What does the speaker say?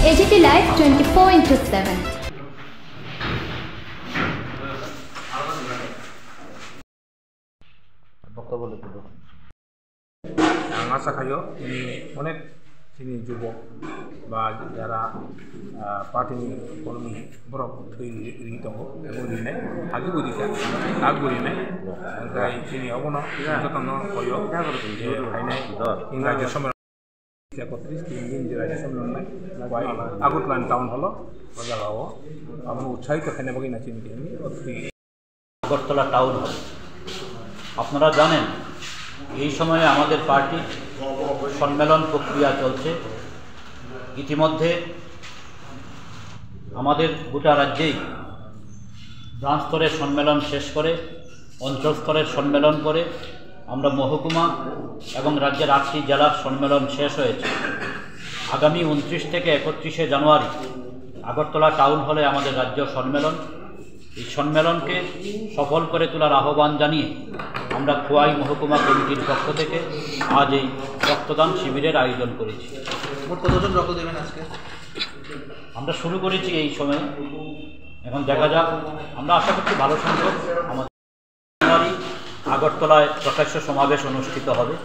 AGT Live 24/7. আশা খাইও তিনি অনেক তিনি যুবক বা যারা পার্টি কর্মী বরফ তৈরি দङ এগুলি আগে বুঝিছে আগ বুঝি নাই তিনি অবন যত্ন করিও ফাইনাল ইংরাজি সম্মেলন 31 দিন রাজ্য সম্মেলন আগরতলা টাউন হল জায়গাও আমরা উৎসাহিত খাইনা বগি না চিন্তি আগরতলা টাউন হল আপনারা জানেন এই সময়ে আমাদের পার্টি সম্মেলন প্রক্রিয়া চলছে। ইতিমধ্যে আমাদের গোটা রাজ্যেই ব্রাঞ্চ স্তরের সম্মেলন শেষ করে অঞ্চল স্তরের সম্মেলন করে আমরা মহকুমা এবং রাজ্যের 8টি জেলার সম্মেলন শেষ হয়েছে। আগামী 29 থেকে 31শে জানুয়ারি আগরতলা টাউন হলে আমাদের রাজ্য সম্মেলন। এই সম্মেলনকে সফল করে তোলার আহ্বান জানিয়ে আমরা খোয়াই মহকুমা কমিটির পক্ষ থেকে আজ এই রক্তদান শিবিরের আয়োজন করেছি। কতজন রক্ত দেবেন আজকে? আমরা শুরু করেছি এই সময়ে, এখন দেখা যাক। আমরা আশা করছি ভালো সংখ্যক আমাদের জানুয়ারি আগরতলায় প্রকাশ্য সমাবেশ অনুষ্ঠিত হবে।